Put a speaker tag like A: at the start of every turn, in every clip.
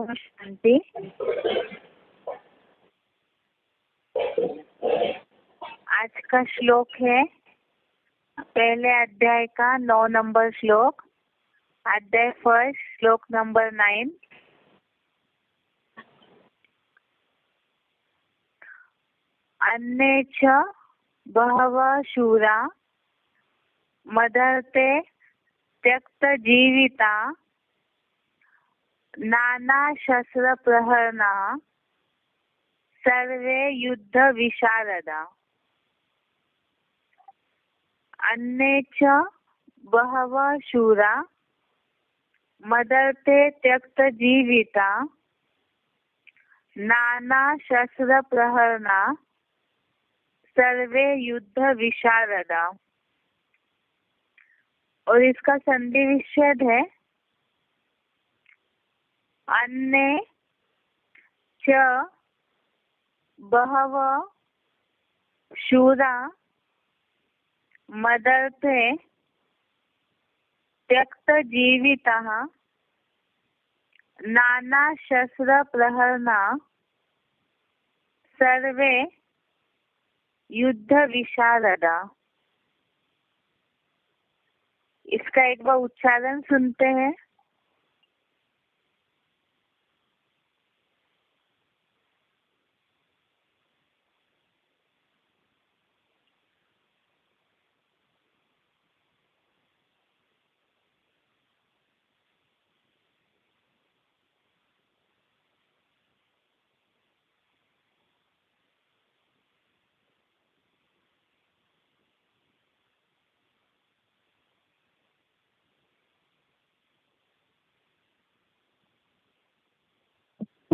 A: ओम शांति। आज का श्लोक है पहले अध्याय का 9 नंबर श्लोक, अध्याय फर्स्ट, श्लोक नंबर 9। अन्ये च बहवः शूरा मदर्थे त्यक्त जीविता नाना शस्त्र प्रहरणा सर्वे युद्ध विशारदा। अन्ये च बहवः शूरा मदर्थे त्यक्त जीविता नाना शस्त्र प्रहरणा सर्वे युद्ध विशारदा। और इसका संधि विच्छेद है अन्ये च बहवः शूरा मदर्थे त्यक्त जीविताः नाना शस्त्र प्रहरणा सर्वे युद्ध विशारदा। इसका एक बार उच्चारण सुनते हैं।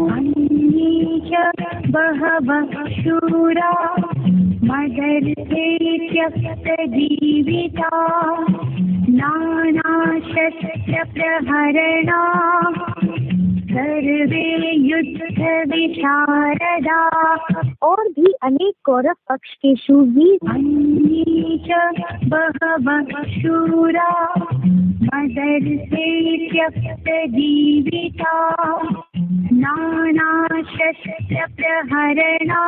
B: अन्ये च बहवः शूरा मदर्थे त्यक्त जीविता नाना शस्त्र प्रहरणा सर्वे युद्ध विशारदा।
C: और भी अनेक कौरव पक्ष के शूरवीर
B: अन्ये च बहवः शूरा मदर्थे त्यक्त जीविता नाना शस्त्र प्रहरणा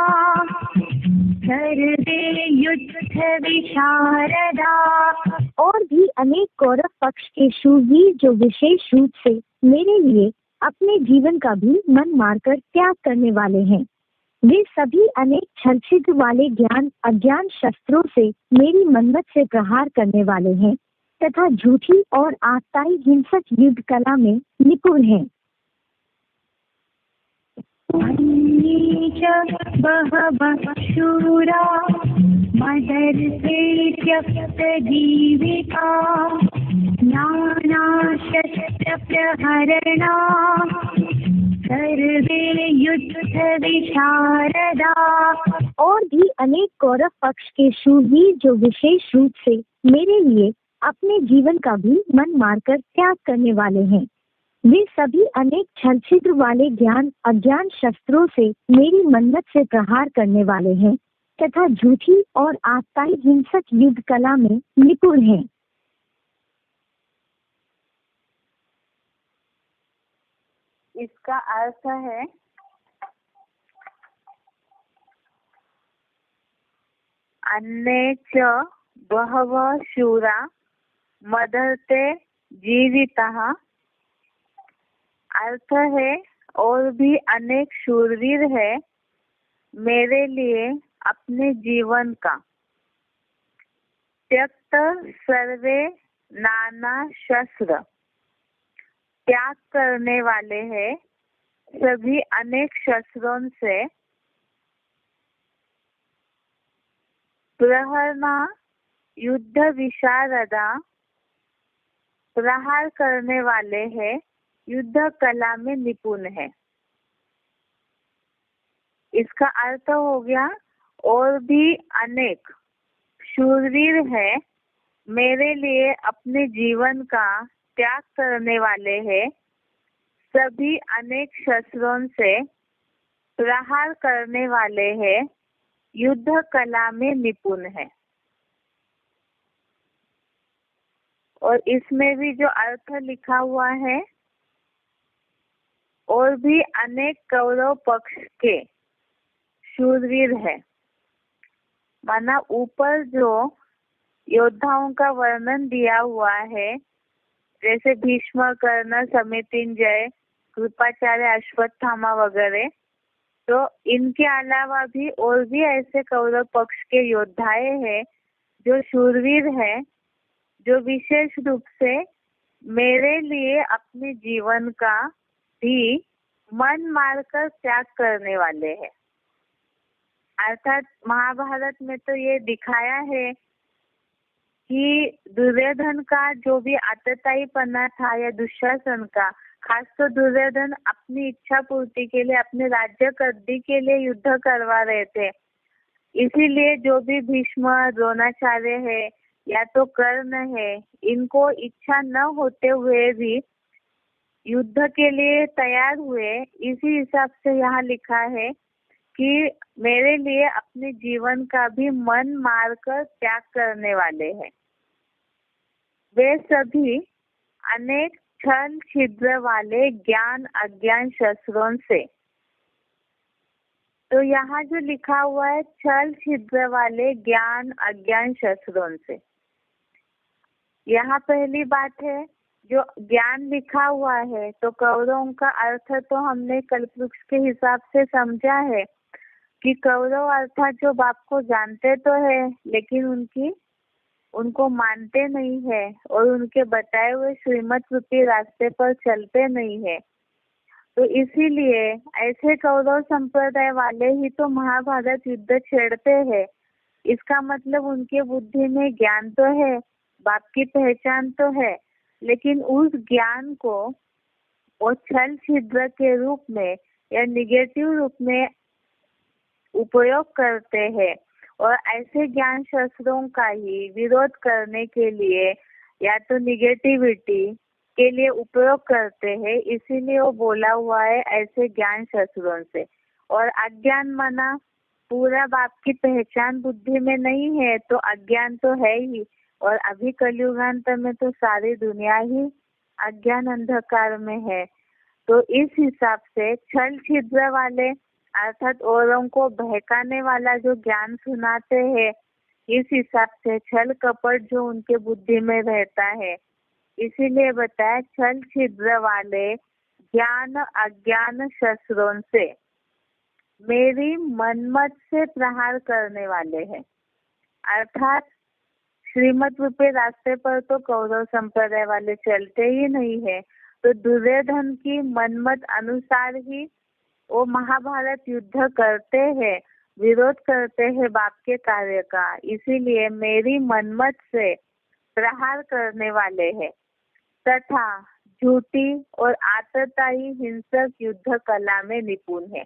B: सर्वे युद्ध विशारदा।
C: और भी अनेक कौरव पक्ष के शूरवीर जो विशेष रूप से मेरे लिए अपने जीवन का भी मन मारकर त्याग करने वाले हैं, वे सभी अनेक छल छिद्र वाले ज्ञान अज्ञान शस्त्रों से मेरी मनमत से प्रहार करने वाले हैं तथा झूठी और आत्ताई हिंसक युद्ध कला में निपुण हैं।
B: अन्ये च बहवः शूरा मदर्थे त्यक्त जीविता नाना शस्त्र प्रहरणा सर्वे युद्ध विशारदा।
C: और भी अनेक कौरव पक्ष के शूरवीर जो विशेष रूप से मेरे लिए अपने जीवन का भी मन मारकर त्याग करने वाले हैं, वे सभी अनेक छल छिद्र वाले ज्ञान अज्ञान शस्त्रों से मेरी मनमत से प्रहार करने वाले हैं तथा झूठी और आत्ताई हिंसक युद्ध कला में निपुण हैं।
A: इसका अर्थ है अन्ये च बहवः शूरा मदर्थे जीविताः। अर्थ है और भी अनेक शूरवीर है मेरे लिए अपने जीवन का त्यक्त सर्वे नाना शस्त्र त्याग करने वाले हैं सभी अनेक शस्त्रों से प्रहरणा युद्ध विशारदा प्रहार करने वाले हैं युद्ध कला में निपुण है। इसका अर्थ हो गया और भी अनेक शूरवीर है मेरे लिए अपने जीवन का त्याग करने वाले हैं सभी अनेक शस्त्रों से प्रहार करने वाले हैं युद्ध कला में निपुण है। और इसमें भी जो अर्थ लिखा हुआ है और भी अनेक कौरव पक्ष के शूरवीर है। माना ऊपर जो योद्धाओं का वर्णन दिया हुआ है, जैसे भीष्म, कर्ण, समितिंजय, कृपाचार्य, अश्वत्थामा वगैरह, तो इनके अलावा भी और भी ऐसे कौरव पक्ष के योद्धाएं हैं जो शूरवीर हैं, जो विशेष रूप से मेरे लिए अपने जीवन का भी मन मारकर त्याग करने वाले हैं। अर्थात महाभारत में तो ये दिखाया है कि दुर्योधन का जो भी आतताईपना था या दुशासन का, खास तो दुर्योधन अपनी इच्छा पूर्ति के लिए, अपने राज्य गद्दी के लिए युद्ध करवा रहे थे। इसीलिए जो भी भीष्म, द्रोणाचार्य है या तो कर्ण है, इनको इच्छा न होते हुए भी युद्ध के लिए तैयार हुए। इसी हिसाब से यहाँ लिखा है कि मेरे लिए अपने जीवन का भी मन मारकर त्याग करने वाले हैं। वे सभी अनेक छल छिद्र वाले ज्ञान अज्ञान शस्त्रों से। तो यहाँ जो लिखा हुआ है छल छिद्र वाले ज्ञान अज्ञान शस्त्रों से, यहाँ पहली बात है जो ज्ञान लिखा हुआ है, तो कौरवों का अर्थ तो हमने कल्पवृक्ष के हिसाब से समझा है कि कौरव अर्थात जो बाप को जानते तो है लेकिन उनको मानते नहीं है और उनके बताए हुए श्रीमत रूपी रास्ते पर चलते नहीं है। तो इसीलिए ऐसे कौरव संप्रदाय वाले ही तो महाभारत युद्ध छेड़ते हैं। इसका मतलब उनके बुद्धि में ज्ञान तो है, बाप की पहचान तो है, लेकिन उस ज्ञान को वो छल छिद्र के रूप में या निगेटिव रूप में उपयोग करते हैं और ऐसे ज्ञान शस्त्रों का ही विरोध करने के लिए या तो निगेटिविटी के लिए उपयोग करते हैं। इसीलिए वो बोला हुआ है ऐसे ज्ञान शस्त्रों से। और अज्ञान माना पूरा बाप की पहचान बुद्धि में नहीं है तो अज्ञान तो है ही। और अभी कलयुगांत में तो सारी दुनिया ही अज्ञान अंधकार में है। तो इस हिसाब से छल छिद्र वाले अर्थात औरों को बहकाने वाला जो ज्ञान सुनाते हैं, इस हिसाब से छल कपट जो उनके बुद्धि में रहता है, इसीलिए बताया छल छिद्र वाले ज्ञान अज्ञान शस्त्रों से मेरी मनमत से प्रहार करने वाले हैं। अर्थात श्रीमत रूपे रास्ते पर तो कौरव संप्रदाय वाले चलते ही नहीं है, तो दुर्योधन की मनमत अनुसार ही वो महाभारत युद्ध करते हैं, विरोध करते हैं बाप के कार्य का। इसीलिए मेरी मनमत से प्रहार करने वाले हैं तथा झूठी और आतताई हिंसक युद्ध कला में निपुण है।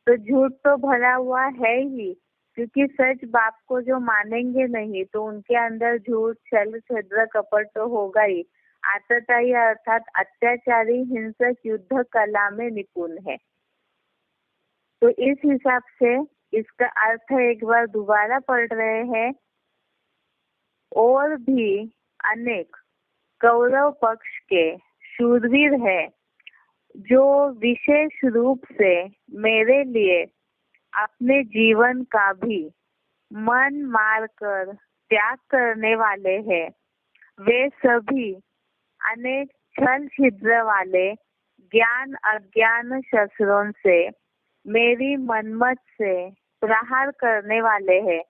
A: तो झूठ तो भरा हुआ है ही, क्योंकि सच बाप को जो मानेंगे नहीं तो उनके अंदर झूठ छल छिद्र कपट तो होगा ही। आतताई अर्थात अत्याचारी हिंसक युद्ध कला में निपुण है। तो इस हिसाब से इसका अर्थ एक बार दोबारा पढ़ रहे हैं। और भी अनेक कौरव पक्ष के शूरवीर है जो विशेष रूप से मेरे लिए अपने जीवन का भी मन मारकर त्याग करने वाले हैं। वे सभी अनेक छल छिद्र वाले ज्ञान अज्ञान शस्त्रों से मेरी मनमत से प्रहार करने वाले हैं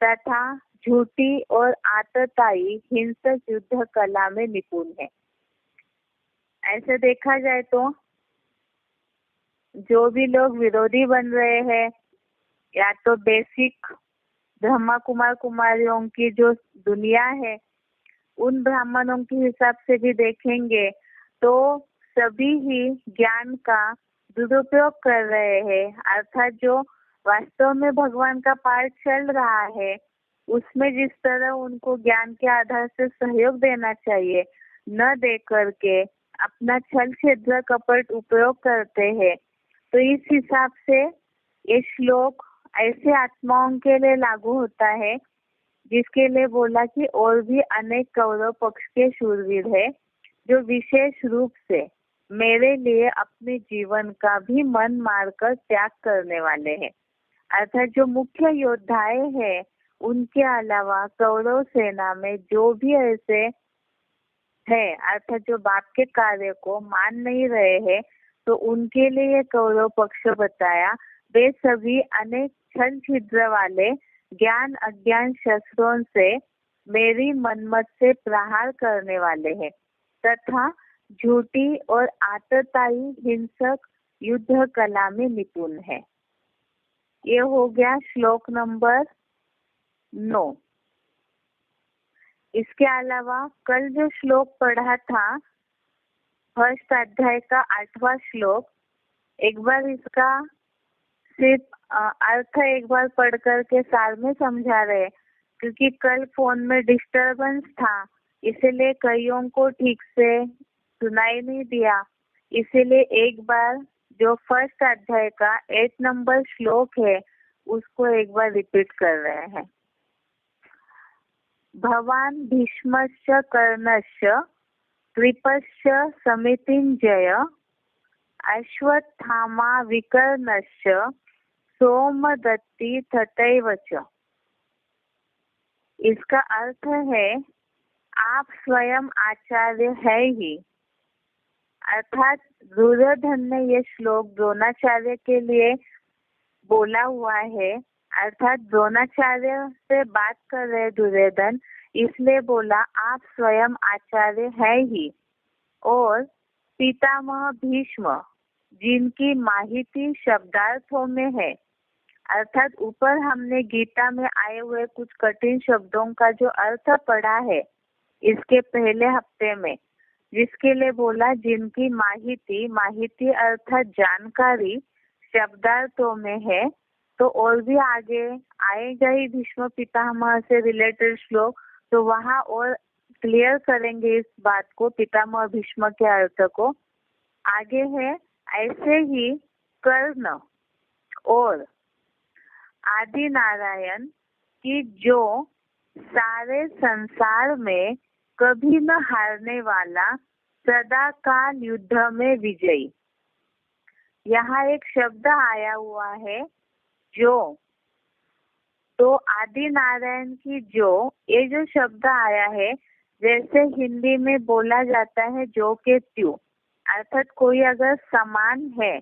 A: तथा झूठी और आतताई हिंसक युद्ध कला में निपुण है। ऐसे देखा जाए तो जो भी लोग विरोधी बन रहे हैं या तो बेसिक ब्रह्मा कुमार कुमारियों की जो दुनिया है, उन ब्राह्मणों के हिसाब से भी देखेंगे तो सभी ही ज्ञान का दुरुपयोग कर रहे हैं। अर्थात जो वास्तव में भगवान का पाठ चल रहा है उसमें जिस तरह उनको ज्ञान के आधार से सहयोग देना चाहिए, न दे करके अपना छल छिद्र कपट उपयोग करते हैं। तो इस हिसाब से ये श्लोक ऐसे आत्माओं के लिए लागू होता है जिसके लिए बोला कि और भी अनेक कौरव पक्ष के शूरवीर है जो विशेष रूप से मेरे लिए अपने जीवन का भी मन मारकर त्याग करने वाले हैं। अर्थात जो मुख्य योद्धाएं हैं उनके अलावा कौरव सेना में जो भी ऐसे है, अर्थात जो बाप के कार्य को मान नहीं रहे हैं, तो उनके लिए कौरव पक्ष बताया। वे सभी अनेक छल छिद्र वाले ज्ञान अज्ञान शस्त्रों से मेरी मनमत से प्रहार करने वाले हैं तथा झूठी और आतताई हिंसक युद्ध कला में निपुण है। ये हो गया श्लोक नंबर 9। इसके अलावा कल जो श्लोक पढ़ा था फर्स्ट अध्याय का 8वां श्लोक, एक बार इसका सिर्फ अर्थ एक बार पढ़ करके सार में समझा रहे, क्योंकि कल फोन में डिस्टरबेंस था इसीलिए कईयों को ठीक से सुनाई नहीं दिया। इसीलिए एक बार जो फर्स्ट अध्याय का 8 नंबर श्लोक है उसको एक बार रिपीट कर रहे हैं। भवान भीष्मश्च कर्णश्च कृपश्च समितिञ्जय अश्वत्थामा विकर्णश्च सोमदत्ति तथैव च। इसका अर्थ है आप स्वयं आचार्य है ही। अर्थात दुर्योधन ने ये श्लोक द्रोणाचार्य के लिए बोला हुआ है। अर्थात द्रोणाचार्य से बात कर रहे दुर्योधन, इसलिए बोला आप स्वयं आचार्य है ही। और पितामह भीष्म जिनकी माहिती शब्दार्थों में है, अर्थात ऊपर हमने गीता में आए हुए कुछ कठिन शब्दों का जो अर्थ पढ़ा है इसके पहले हफ्ते में, जिसके लिए बोला जिनकी माहिती अर्थात जानकारी शब्दार्थों में है, तो और भी आगे आएगा ही भीष्म पितामह से रिलेटेड श्लोक, तो वहाँ और क्लियर करेंगे इस बात को, पितामह भीष्म के अर्थ को। आगे है ऐसे ही कर्ण और आदि नारायण की जो सारे संसार में कभी न हारने वाला सदा काल युद्ध में विजयी। यहाँ एक शब्द आया हुआ है जो, तो आदि नारायण की जो, ये जो शब्द आया है जैसे हिंदी में बोला जाता है जो के त्यों, अर्थात कोई अगर समान है,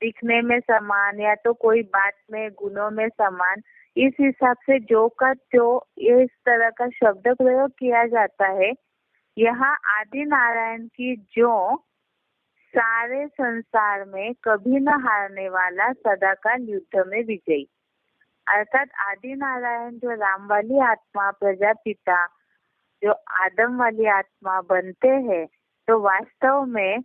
A: दिखने में समान या तो कोई बात में गुणों में समान, इस हिसाब से जो का त्यों ये इस तरह का शब्द प्रयोग किया जाता है। यहाँ आदि नारायण की जो सारे संसार में कभी न हारने वाला सदाकाल युद्ध में विजयी, अर्थात आदि नारायण जो राम वाली आत्मा प्रजापिता जो आदम वाली आत्मा बनते हैं, तो वास्तव में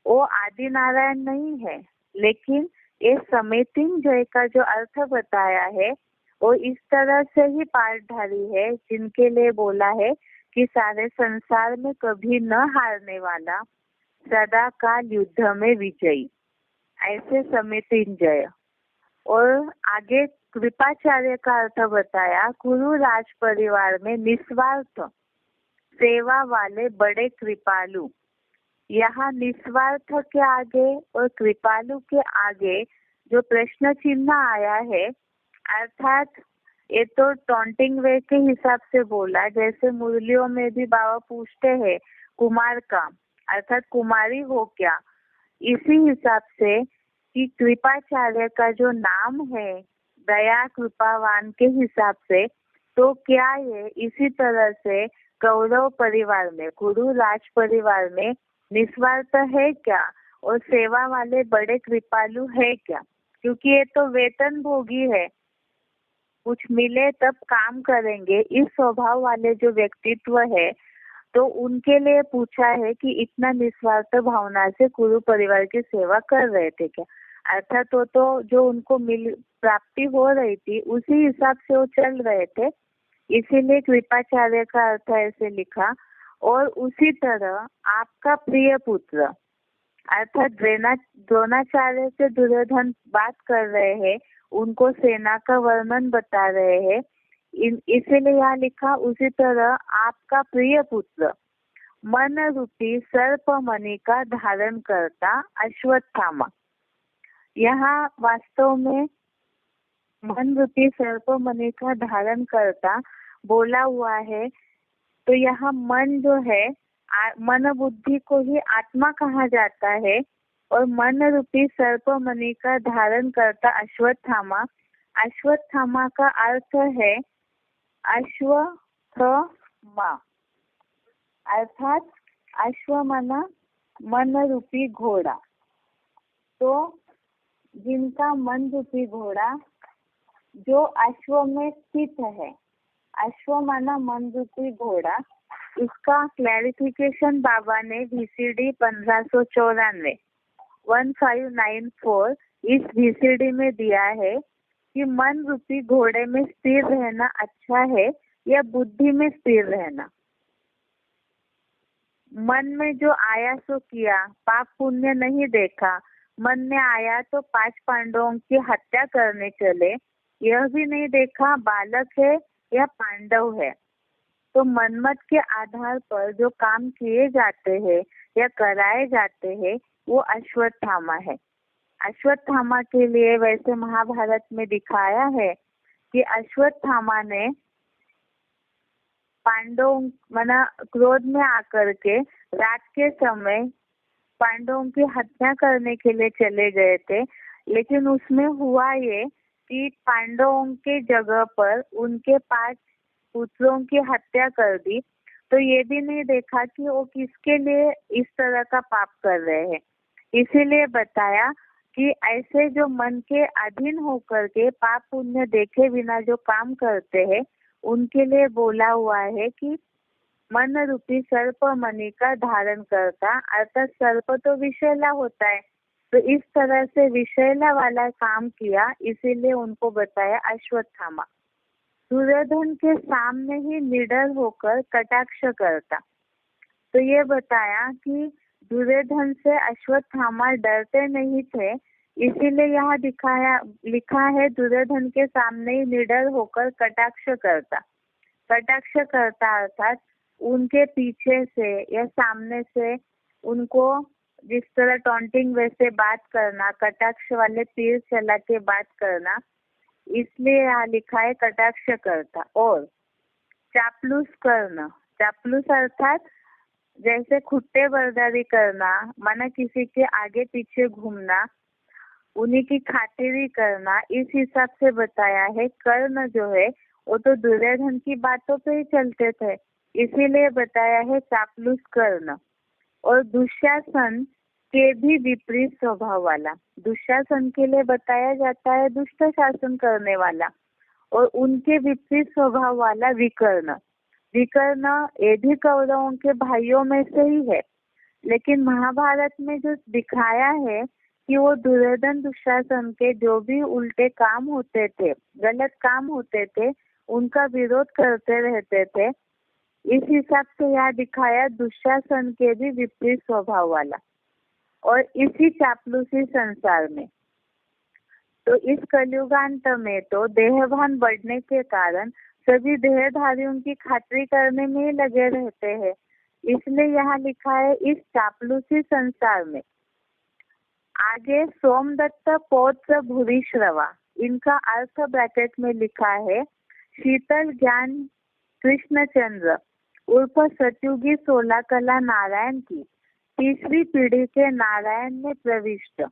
A: वो आदि नारायण नहीं है, लेकिन ये समेतिंजय का जो अर्थ बताया है वो इस तरह से ही पाठधारी है, जिनके लिए बोला है कि सारे संसार में कभी न हारने वाला सदा काल युद्ध में विजयी, ऐसे समेतिंजय। और आगे कृपाचार्य का अर्थ बताया, कुरु राज परिवार में निस्वार्थ सेवा वाले बड़े कृपालु। यहाँ निस्वार्थ के आगे और कृपालु के आगे जो प्रश्न चिन्ह आया है, अर्थात ये तो टॉन्टिंग वे के हिसाब से बोला, जैसे मुरलियों में भी बाबा पूछते हैं कुमार का, अर्थात कुमारी हो क्या, इसी हिसाब से कि कृपाचार्य का जो नाम है दया कृपावान के हिसाब से, तो क्या ये इसी तरह से कौरव परिवार में, कुरु राज परिवार में निस्वार्थ है क्या और सेवा वाले बड़े कृपालु है क्या? क्योंकि ये तो वेतन भोगी है, कुछ मिले तब काम करेंगे, इस स्वभाव वाले जो व्यक्तित्व है, तो उनके लिए पूछा है कि इतना निस्वार्थ भावना से कुरु परिवार की सेवा कर रहे थे क्या? अर्थात तो जो उनको मिल प्राप्ति हो रही थी उसी हिसाब से वो चल रहे थे, इसीलिए कृपाचार्य का अर्थ ऐसे लिखा। और उसी तरह आपका प्रिय पुत्र, अर्थात द्रोणाचार्य से दुर्योधन बात कर रहे हैं, उनको सेना का वर्णन बता रहे हैं, इसीलिए यहाँ लिखा उसी तरह आपका प्रिय पुत्र मन रूपी सर्प मणि का धारण करता अश्वत्थामा। यहाँ वास्तव में मन रूपी सर्प मणि का धारण करता बोला हुआ है, तो यहाँ मन जो है मन बुद्धि को ही आत्मा कहा जाता है, और मन रूपी सर्प मणि का धारण करता अश्वत्थामा। अश्वत्थामा का अर्थ है अश्वत्थमा, अर्थात अश्व मना मन रूपी घोड़ा। तो जिनका मन रूपी घोड़ा जो अश्व में स्थित है, अश्व माना मन रूपी घोड़ा, इसका क्लैरिफिकेशन बाबा ने VCD 1594 1594 इस VCD में दिया है कि मन रूपी घोड़े में स्थिर रहना अच्छा है या बुद्धि में स्थिर रहना। मन में जो आया सो किया, पाप पुण्य नहीं देखा, मन में आया तो 5 पांडवों की हत्या करने चले, यह भी नहीं देखा बालक है या पांडव है। तो मनमत के आधार पर जो काम किए जाते हैं या कराए जाते हैं वो अश्वत्थामा है। अश्वत्थामा के लिए वैसे महाभारत में दिखाया है कि अश्वत्थामा ने पांडवों मना क्रोध में आकर के रात के समय पांडवों की हत्या करने के लिए चले गए थे, लेकिन उसमें हुआ ये कि पांडवों के जगह पर उनके 5 पुत्रों की हत्या कर दी। तो ये भी नहीं देखा कि वो किसके लिए इस तरह का पाप कर रहे हैं। इसीलिए बताया कि ऐसे जो मन के अधीन होकर के पाप पुण्य देखे बिना जो काम करते हैं उनके लिए बोला हुआ है कि मन रूपी सर्प मणि का धारण करता, अर्थात सर्प तो विषैला होता है, तो इस तरह से विषैला वाला काम किया, इसीलिए उनको बताया अश्वत्थामा। दुर्योधन के सामने ही निडर होकर कटाक्ष करता। तो ये बताया कि दुर्योधन से अश्वत्थामा डरते नहीं थे, इसीलिए यहाँ लिखा है दुर्योधन के सामने ही निडर होकर कटाक्ष करता। कटाक्ष करता अर्थात उनके पीछे से या सामने से उनको जिस तरह टॉन्टिंग वैसे बात करना, कटाक्ष वाले तीर चला के बात करना, इसलिए यहाँ लिखा है कटाक्ष करता। और चापलूस करना, चापलूस अर्थात जैसे खुट्टे बर्दारी करना, माना किसी के आगे पीछे घूमना, उन्हीं की खातिरी करना, इस हिसाब से बताया है। कर्ण जो है वो तो दुर्योधन की बातों पे ही चलते थे, इसीलिए बताया है चापलूस कर्ण। और दुशासन के भी विपरीत स्वभाव वाला, दुशासन के लिए बताया जाता है दुष्ट शासन करने वाला, और उनके विपरीत स्वभाव वाला विकर्ण। विकर्ण ये भी कौरवों के भाइयों में से ही है, लेकिन महाभारत में जो दिखाया है कि वो दुर्योधन दुशासन के जो भी उल्टे काम होते थे, गलत काम होते थे, उनका विरोध करते रहते थे। इस हिसाब से यहाँ दिखाया दुशासन के भी विपरीत स्वभाव वाला, और इसी चापलूसी संसार में। तो इस कलयुगांत में तो देहभान बढ़ने के कारण सभी देहधारियों की खातिरी करने में ही लगे रहते हैं, इसलिए यहाँ लिखा है इस चापलूसी संसार में। आगे सोमदत्त पौत्र भूरिश्रवा, इनका अर्थ ब्रैकेट में लिखा है शीतल ज्ञान कृष्णचंद्र उर्फ सतयुगी 16 कला नारायण की 3री पीढ़ी के नारायण में प्रविष्ट।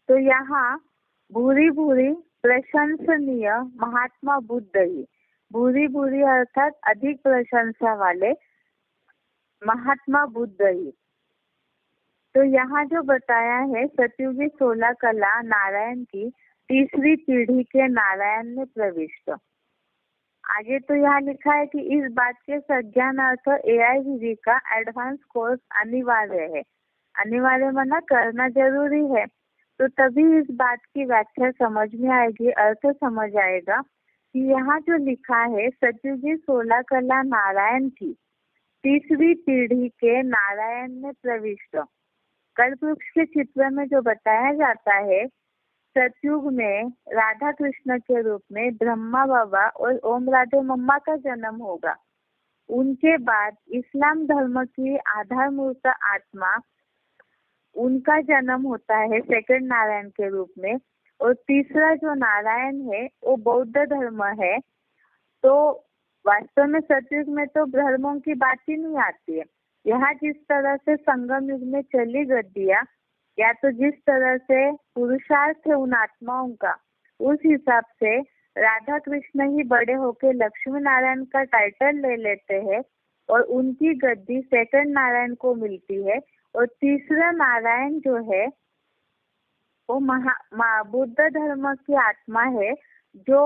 A: तो यहाँ भूरी भूरी प्रशंसनीय महात्मा बुद्ध ही, भूरी भूरी अर्थात अधिक प्रशंसा वाले महात्मा बुद्ध ही। तो यहाँ जो बताया है सतयुगी 16 कला नारायण की 3री पीढ़ी के नारायण में प्रविष्ट। आगे तो यहाँ लिखा है कि इस बात के संज्ञानार्थ AIVV का एडवांस कोर्स अनिवार्य है। अनिवार्य माना करना जरूरी है, तो तभी इस बात की व्याख्या समझ में आएगी, अर्थ समझ आएगा कि यहाँ जो लिखा है सतयुगी 16 कला नारायण की 3री पीढ़ी के नारायण में प्रविष्ट। कल्पवृक्ष के चित्र में जो बताया जाता है सतयुग में राधा कृष्ण के रूप में ब्रह्मा बाबा और ओम राधे मम्मा का जन्म होगा, उनके बाद इस्लाम धर्म की आधारभूत आत्मा, उनका जन्म होता है सेकंड नारायण के रूप में। और तीसरा जो नारायण है वो बौद्ध धर्म है। तो वास्तव में सतयुग में तो धर्मों की बात ही नहीं आती है। यहाँ जिस तरह से संगम युग में चली गद्दियाँ, या तो जिस तरह से पुरुषार्थ है उन आत्माओं का, उस हिसाब से राधा कृष्ण ही बड़े होके लक्ष्मी नारायण का टाइटल ले लेते हैं और उनकी गद्दी सेकंड नारायण को मिलती है। और तीसरा नारायण जो है वो बुद्ध धर्म की आत्मा है, जो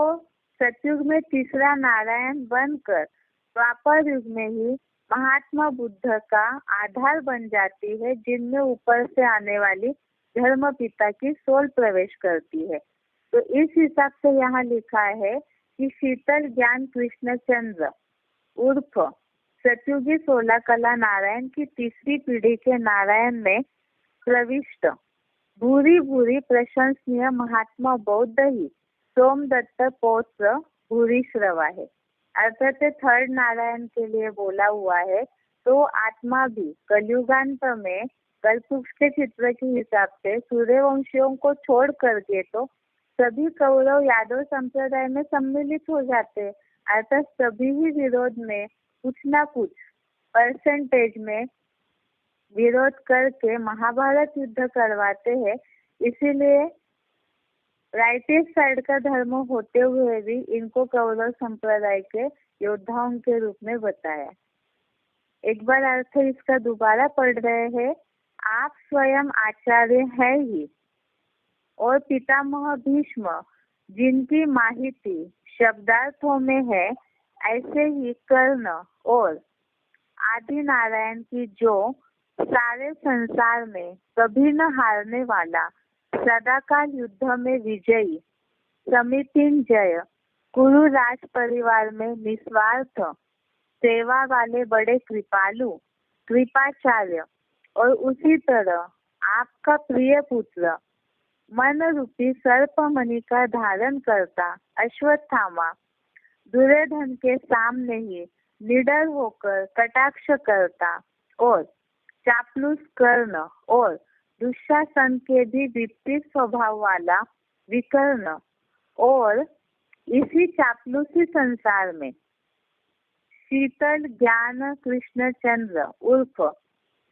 A: सतयुग में तीसरा नारायण बनकर द्वापर युग में ही महात्मा बुद्ध का आधार बन जाती है, जिनमें ऊपर से आने वाली धर्म पिता की सोल प्रवेश करती है। तो इस हिसाब से यहाँ लिखा है कि शीतल ज्ञान कृष्णचंद्र उर्फ सतयुगी 16 कला नारायण की तीसरी पीढ़ी के नारायण में प्रविष्ट भूरी भूरी प्रशंसनीय महात्मा बौद्ध ही सोमदत्त पौत्र भूरी श्रवा है। अर्थात थर्ड नारायण के लिए बोला हुआ है। तो आत्मा भी कलयुगांत में कल्पवृक्ष के चित्र के हिसाब से सूर्यवंशियों को छोड़ करके तो सभी कौरव यादव संप्रदाय में सम्मिलित हो जाते हैं। अर्थात सभी ही विरोध में कुछ ना कुछ परसेंटेज में विरोध करके महाभारत युद्ध करवाते हैं। इसीलिए राइटिस्ट साइड का धर्म होते हुए भी इनको कौरव संप्रदाय के योद्धाओं के रूप में बताया। एक बार अर्थ इसका दोबारा पढ़ रहे हैं। आप स्वयं आचार्य है ही और पितामह भीष्म जिनकी माहिती शब्दार्थों में है, ऐसे ही कर्ण और आदि नारायण की जो सारे संसार में कभी न हारने वाला सदाकाल युद्ध में विजयी समितिन जय कुरु राज परिवार में निस्वार्थ सेवा वाले बड़े कृपालु कृपाचार्य और उसी तरह आपका प्रिय पुत्र मन रूपी सर्पमणि का धारण करता अश्वत्थामा दुर्योधन के सामने ही निडर होकर कटाक्ष करता और चापलूस कर्ण और दुशासन के भी विपरीत स्वभाव वाला विकर्ण और इसी चापलूसी संसार में शीतल ज्ञान कृष्णचंद्र उर्फ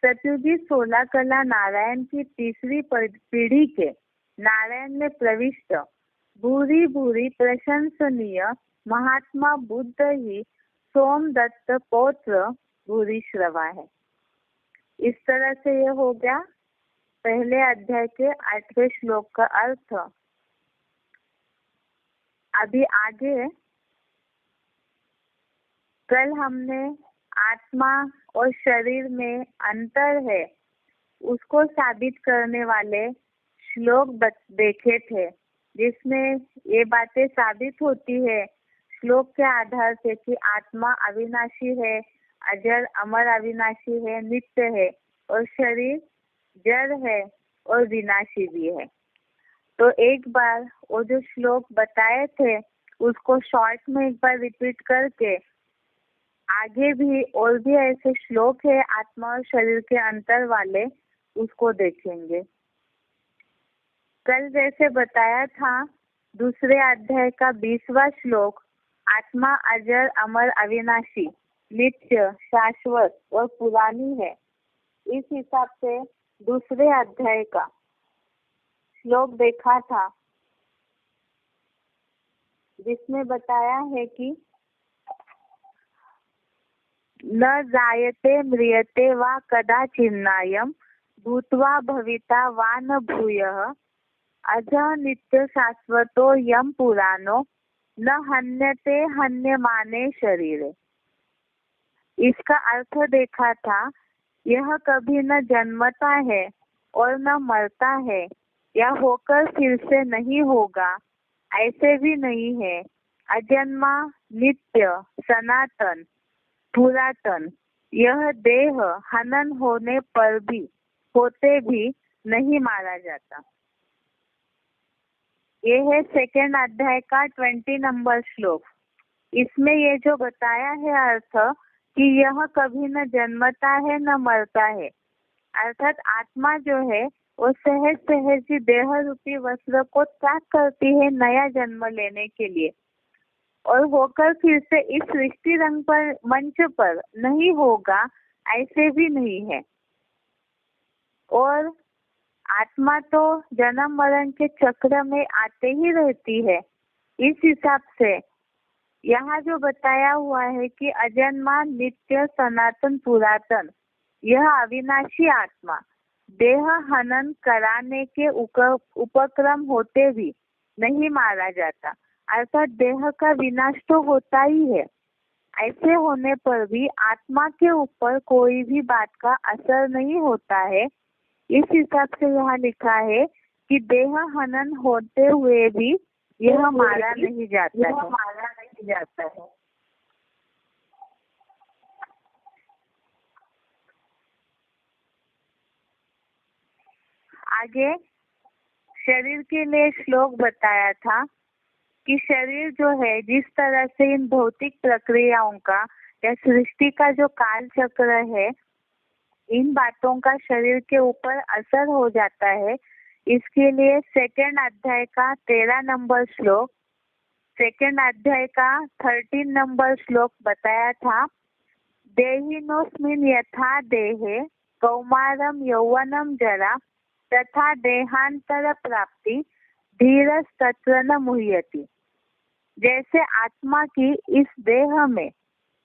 A: सतयुगी 16 कला नारायण की तीसरी पीढ़ी के नारायण में प्रविष्ट भूरी भूरी प्रशंसनीय महात्मा बुद्ध ही सोमदत्त पौत्र भूरी श्रवा है। इस तरह से ये हो गया पहले अध्याय के 8वें श्लोक का अर्थ। अभी आगे कल हमने आत्मा और शरीर में अंतर है उसको साबित करने वाले श्लोक देखे थे, जिसमें ये बातें साबित होती है श्लोक के आधार से कि आत्मा अविनाशी है, अजर अमर अविनाशी है, नित्य है और शरीर जड़ है और विनाशी भी है। तो एक बार वो जो श्लोक बताए थे उसको शॉर्ट में एक बार रिपीट करके आगे भी और भी ऐसे श्लोक है आत्मा और शरीर के अंतर वाले, उसको देखेंगे। कल जैसे बताया था दूसरे अध्याय का 20वां श्लोक आत्मा अजर अमर अविनाशी नित्य शाश्वत और पुरानी है। इस हिसाब से दूसरे अध्याय का श्लोक देखा था जिसमें बताया है कि न जायते म्रियते वा कदाचिन्नायम भूत्वा भविता वा न भूयः अजः नित्य शाश्वतो यम पुराणो न हन्यते हन्यमाने शरीरे। इसका अर्थ देखा था, यह कभी न जन्मता है और न मरता है या होकर फिर से नहीं होगा, ऐसे भी नहीं है। अजन्मा नित्य सनातन पुरातन यह देह हनन होने पर भी होते भी नहीं मारा जाता। ये है सेकेंड अध्याय का 20 नंबर श्लोक। इसमें ये जो बताया है अर्थ कि यह कभी न जन्मता है न मरता है। अर्थात आत्मा जो है वो सहज सहज ही देह रूपी वस्त्र को त्याग करती है नया जन्म लेने के लिए, और होकर फिर से इस सृष्टि रंग पर मंच पर नहीं होगा ऐसे भी नहीं है। और आत्मा तो जन्म मरण के चक्र में आते ही रहती है। इस हिसाब से यहाँ जो बताया हुआ है कि अजन्मा नित्य सनातन पुरातन यह अविनाशी आत्मा देह हनन कराने के उपक्रम होते भी नहीं मारा जाता, अर्थात देह का विनाश तो होता ही है। ऐसे होने पर भी आत्मा के ऊपर कोई भी बात का असर नहीं होता है। इस हिसाब से यहाँ लिखा है कि देह हनन होते हुए भी यह मारा नहीं जाता है। आगे शरीर के लिए श्लोक बताया था कि शरीर जो है जिस तरह से इन भौतिक प्रक्रियाओं का या सृष्टि का जो काल चक्र है, इन बातों का शरीर के ऊपर असर हो जाता है। इसके लिए सेकंड अध्याय का 13 नंबर श्लोक, सेकंड अध्याय का 13 नंबर श्लोक बताया था। देहिनोस्मिन् यथा देहे कौमारम यौवनम जरा तथा देहांतर प्राप्ति धीरस्तत्र न मुह्यति। जैसे आत्मा की इस देह में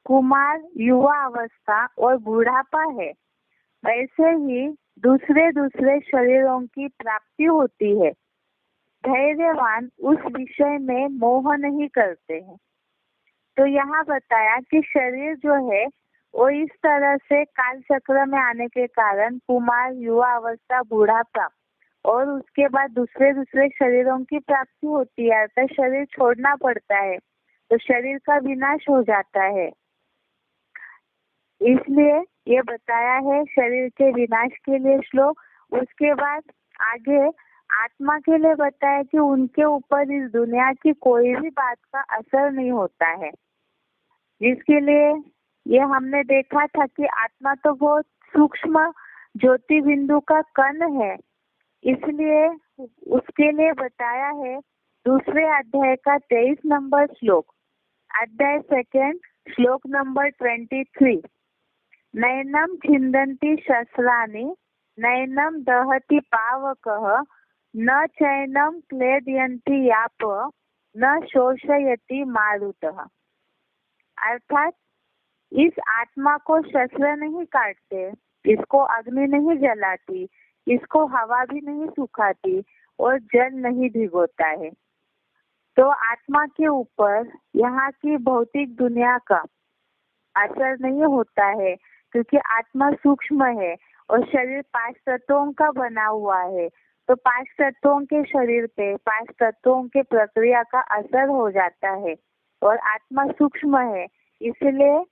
A: कुमार, युवा अवस्था और बुढ़ापा है, वैसे ही दूसरे दूसरे शरीरों की प्राप्ति होती है। धैर्यवान उस विषय में मोह नहीं करते हैं। तो यहाँ बताया कि शरीर जो है वो इस तरह से काल चक्र में आने के कारण कुमार, युवा अवस्था, बुढ़ापा और उसके बाद दूसरे दूसरे शरीरों की प्राप्ति होती है, अर्थात शरीर छोड़ना पड़ता है, तो शरीर का विनाश हो जाता है। इसलिए ये बताया है शरीर के विनाश के लिए श्लोक। उसके बाद आगे आत्मा के लिए बताया कि उनके ऊपर इस दुनिया की कोई भी बात का असर नहीं होता है, जिसके लिए ये हमने देखा था कि आत्मा तो बहुत सूक्ष्म ज्योति बिंदु का कण है। इसलिए उसके लिए बताया है दूसरे अध्याय का 23 नंबर श्लोक, अध्याय सेकंड श्लोक नंबर 23। नैनम छिंदन्ति शस्त्राणि नैनम दहति पावकः न चैनम क्लेदयन्ति याप न शोषयति मारुतः। अर्थात इस आत्मा को शस्त्र नहीं काटते, इसको अग्नि नहीं जलाती, इसको हवा भी नहीं सुखाती और जल नहीं भिगोता है। तो आत्मा के ऊपर यहाँ की भौतिक दुनिया का असर नहीं होता है, क्योंकि आत्मा सूक्ष्म है और शरीर 5 तत्वों का बना हुआ है। तो 5 तत्वों के शरीर पे 5 तत्वों के प्रक्रिया का असर हो जाता है, और आत्मा सूक्ष्म है, इसलिए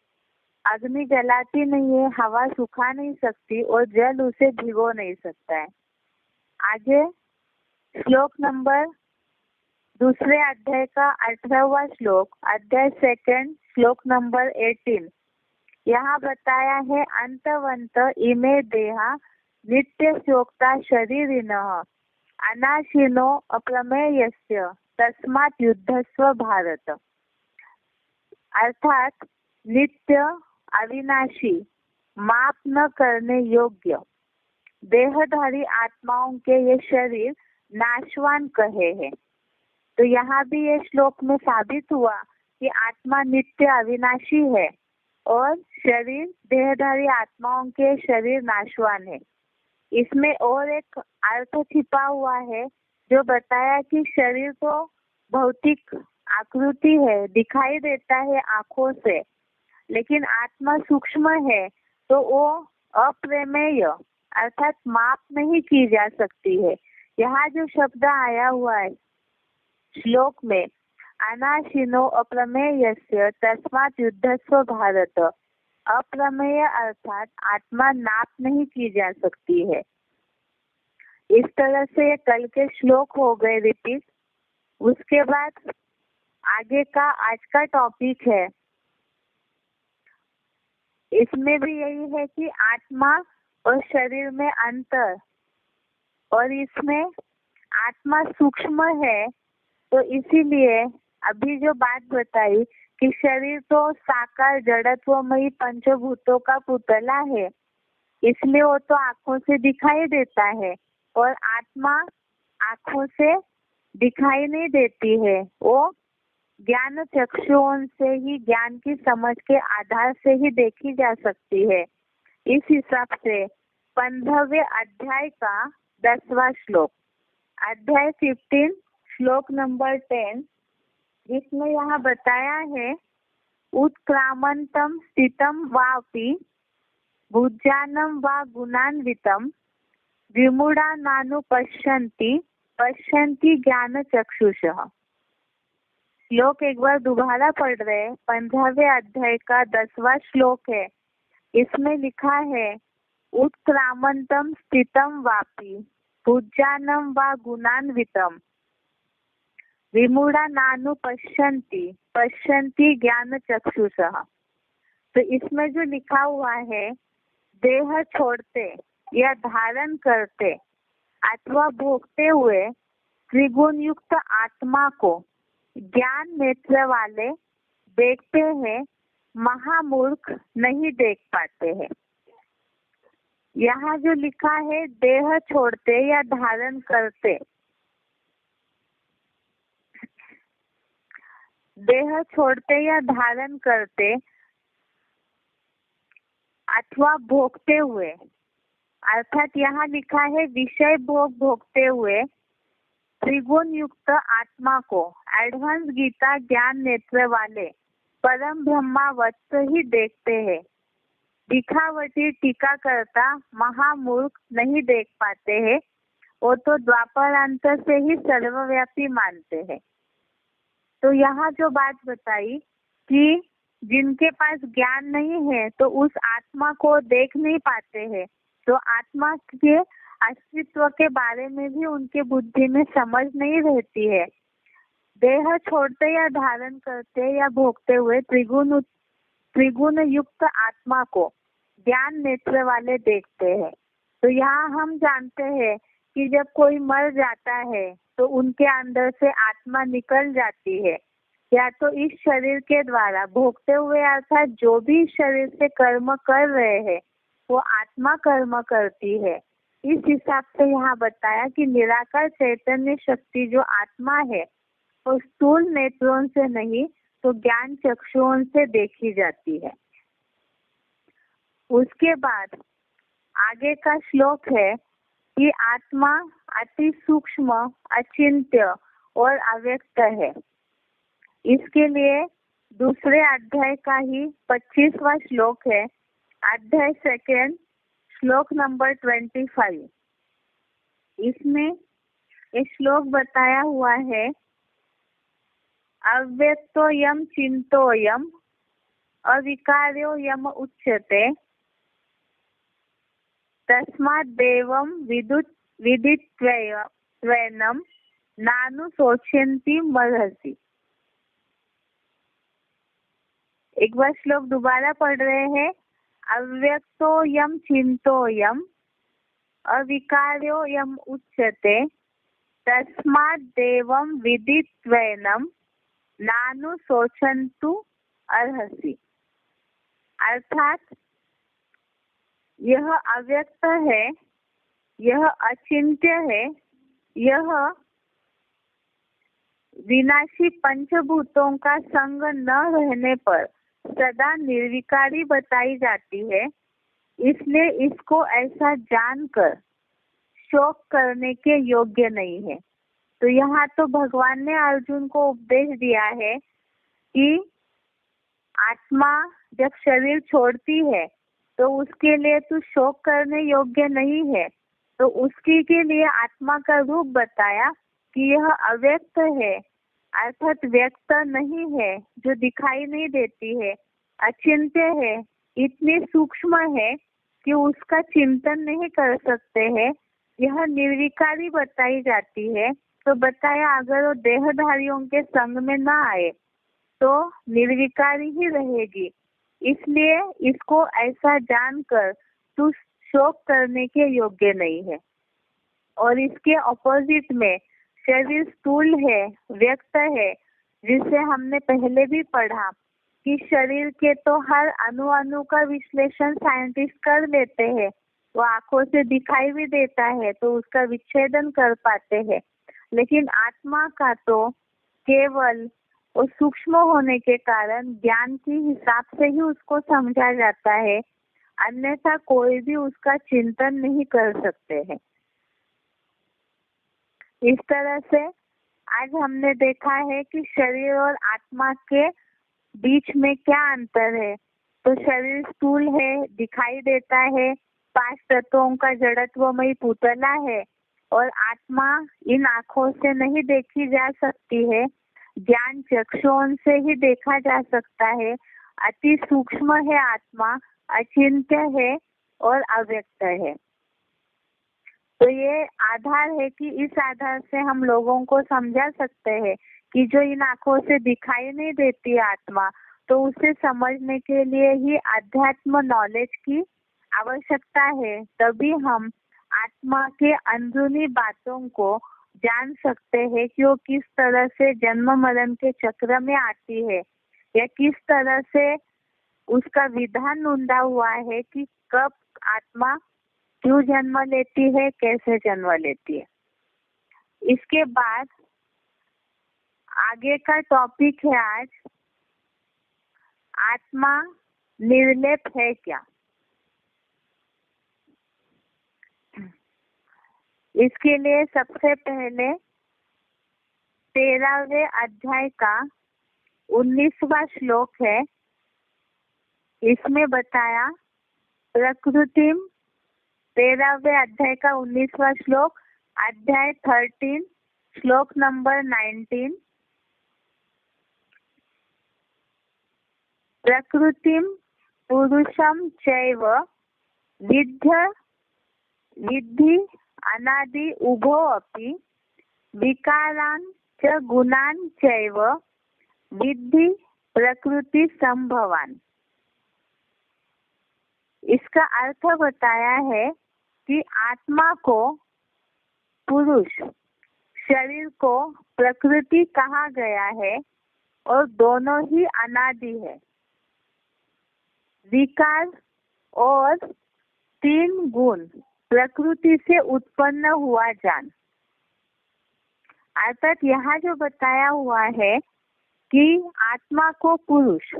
A: अग्नि जलाती नहीं है, हवा सुखा नहीं सकती और जल उसे भिगो नहीं सकता है। आगे श्लोक नंबर दूसरे अध्याय का 18वां श्लोक, अध्याय सेकंड श्लोक नंबर 18। यहाँ बताया है अंतवंत इमे देहा नित्य शोक्ता शरीरिणः अनाशिनो अप्रमेयस्य तस्मात् युद्धस्व भारत। अर्थात नित्य, अविनाशी, माप न करने योग्य देहधारी आत्माओं के ये शरीर नाशवान कहे हैं। तो यहाँ भी ये श्लोक में साबित हुआ कि आत्मा नित्य अविनाशी है और शरीर देहधारी आत्माओं के शरीर नाशवान है। इसमें और एक अर्थ छिपा हुआ है जो बताया कि शरीर तो भौतिक आकृति है, दिखाई देता है आंखों से, लेकिन आत्मा सूक्ष्म है, तो वो अप्रमेय अर्थात माप नहीं की जा सकती है। यहाँ जो शब्द आया हुआ है श्लोक में, अनाशिनो अप्रमेयस्य तस्मात् युद्धस्व भारत, अप्रमेय अर्थात आत्मा नाप नहीं की जा सकती है। इस तरह से कल के श्लोक हो गए रिपीट। उसके बाद आगे का आज का टॉपिक है इसमें भी यही है कि आत्मा और शरीर में अंतर, और इसमें आत्मा सूक्ष्म है, तो इसीलिए अभी जो बात बताई कि शरीर तो साकार जड़त्वमयी पंचभूतों का पुतला है, इसलिए वो तो आंखों से दिखाई देता है, और आत्मा आंखों से दिखाई नहीं देती है, वो ज्ञान चक्षुओं से ही, ज्ञान की समझ के आधार से ही देखी जा सकती है। इस हिसाब से 15वें अध्याय का 10वां श्लोक, अध्याय 15 श्लोक नंबर 10, जिसमें यहाँ बताया है उत्क्रामंतम स्थितम वापि भुजानम वा गुणान्वितम विमूढ़ा नानु पश्यन्ति पश्यन्ति ज्ञान चक्षुषः। श्लोक एक बार दोबारा पढ़ रहे, 15वें अध्याय का 10वां श्लोक है। इसमें लिखा है उत्क्रामंतम स्थितम वापि भुजानम वा गुणान्वितम विमूढ़ा नानु पश्यन्ति पश्यन्ति ज्ञान चक्षुषः। तो इसमें जो लिखा हुआ है, देह छोड़ते या धारण करते अथवा भोगते हुए त्रिगुण युक्त आत्मा को ज्ञान नेत्र वाले देखते हैं, महामूर्ख नहीं देख पाते हैं। यहाँ जो लिखा है देह छोड़ते या धारण करते, देह छोड़ते या धारण करते अथवा भोगते हुए, अर्थात यहाँ लिखा है विषय भोग भोगते हुए त्रिगुण युक्त आत्मा को एडवांस गीता ज्ञान नेत्र वाले परम ब्रह्मावत ही देखते हैं। दिखावटी टीका करता महामूर्ख नहीं देख पाते हैं, वो तो द्वापरांतर से ही सर्वव्यापी मानते हैं। तो यहाँ जो बात बताई कि जिनके पास ज्ञान नहीं है तो उस आत्मा को देख नहीं पाते हैं, तो आत्मा के अस्तित्व के बारे में भी उनके बुद्धि में समझ नहीं रहती है। देह छोड़ते या धारण करते या भोगते हुए त्रिगुण युक्त आत्मा को ज्ञान नेत्र वाले देखते हैं। तो यहाँ हम जानते हैं कि जब कोई मर जाता है तो उनके अंदर से आत्मा निकल जाती है, या तो इस शरीर के द्वारा भोगते हुए, अर्थात जो भी शरीर से कर्म कर रहे हैं वो आत्मा कर्म करती है। इस हिसाब से यहाँ बताया कि निराकार चैतन्य शक्ति जो आत्मा है वो स्थूल नेत्रों से नहीं तो ज्ञान चक्षुओं से देखी जाती है। उसके बाद आगे का श्लोक है कि आत्मा अति सूक्ष्म, अचिंत्य और अव्यक्त है। इसके लिए दूसरे अध्याय का ही 25वां श्लोक है, अध्याय 2 श्लोक नंबर 25। इसमें ये श्लोक बताया हुआ है अव्यक्तो यम चिंतोयम अविकार्यो यम उच्यते तस्मात् देवं विदित्वैनं नानु शोचन्ति मर्हसि। एक बार श्लोक दोबारा पढ़ रहे हैं, अव्यक्तो यम चिंतोयम अविकार्यो यम उच्यते तस्मात् देवं विदित्वैनं नानु शोचन्तु अर्हसि। अर्थात यह अव्यक्त है, यह अचिंत्य है, यह विनाशी पंचभूतों का संग न रहने पर सदा निर्विकारी बताई जाती है, इसलिए इसको ऐसा जानकर शोक करने के योग्य नहीं है। तो यहाँ तो भगवान ने अर्जुन को उपदेश दिया है कि आत्मा जब शरीर छोड़ती है तो उसके लिए तू शोक करने योग्य नहीं है। तो उसके के लिए आत्मा का रूप बताया कि यह अव्यक्त है, अर्थात व्यक्त नहीं है, जो दिखाई नहीं देती है, अचिंत्य है, इतनी सूक्ष्म है कि उसका चिंतन नहीं कर सकते हैं, यह निर्विकारी बताई जाती है। तो बताया अगर वो देहधारियों के संग में ना आए तो निर्विकारी ही रहेगी। इसलिए इसको ऐसा जानकर तू शोक करने के योग्य नहीं है। और इसके ऑपोजिट में शरीर स्थूल है, व्यक्त है, जिसे हमने पहले भी पढ़ा कि शरीर के तो हर अणु अणु का विश्लेषण साइंटिस्ट कर लेते हैं, वो आंखों से दिखाई भी देता है तो उसका विच्छेदन कर पाते हैं, लेकिन आत्मा का तो केवल वो सूक्ष्म होने के कारण ज्ञान के हिसाब से ही उसको समझा जाता है, अन्यथा कोई भी उसका चिंतन नहीं कर सकते हैं। इस तरह से आज हमने देखा है कि शरीर और आत्मा के बीच में क्या अंतर है। तो शरीर स्थूल है, दिखाई देता है, 5 तत्वों का जड़त्वमयी पुतला है, और आत्मा इन आँखों से नहीं देखी जा सकती है, ज्ञान चक्षुओं से ही देखा जा सकता है। अति सूक्ष्म है आत्मा, अचिंत्य है और अव्यक्त है। तो ये आधार है कि इस आधार से हम लोगों को समझा सकते हैं कि जो इन आँखों से दिखाई नहीं देती आत्मा, तो उसे समझने के लिए ही अध्यात्म नॉलेज की आवश्यकता है। तभी हम आत्मा के अंदरूनी बातों को जान सकते हैं कि वो किस तरह से जन्म मरण के चक्र में आती है, या किस तरह से उसका विधान ढूंढा हुआ है कि कब आत्मा क्यों जन्म लेती है, कैसे जन्म लेती है। इसके बाद आगे का टॉपिक है आज, आत्मा निर्लेप है क्या। इसके लिए सबसे पहले 13वें अध्याय का 19वां श्लोक है। इसमें बताया प्रकृतिम, 13वें अध्याय का 19वां श्लोक, अध्याय 13 श्लोक नंबर 19। प्रकृतिम पुरुषम चैव विद्धि अनादि उभो अपि विकारान् च गुणान् चैव विद्धि प्रकृति संभवान्। इसका अर्थ बताया है कि आत्मा को, पुरुष शरीर को प्रकृति कहा गया है और दोनों ही अनादि है। विकार और 3 गुण प्रकृति से उत्पन्न हुआ जान। अर्थात यहाँ जो बताया हुआ है कि आत्मा को पुरुष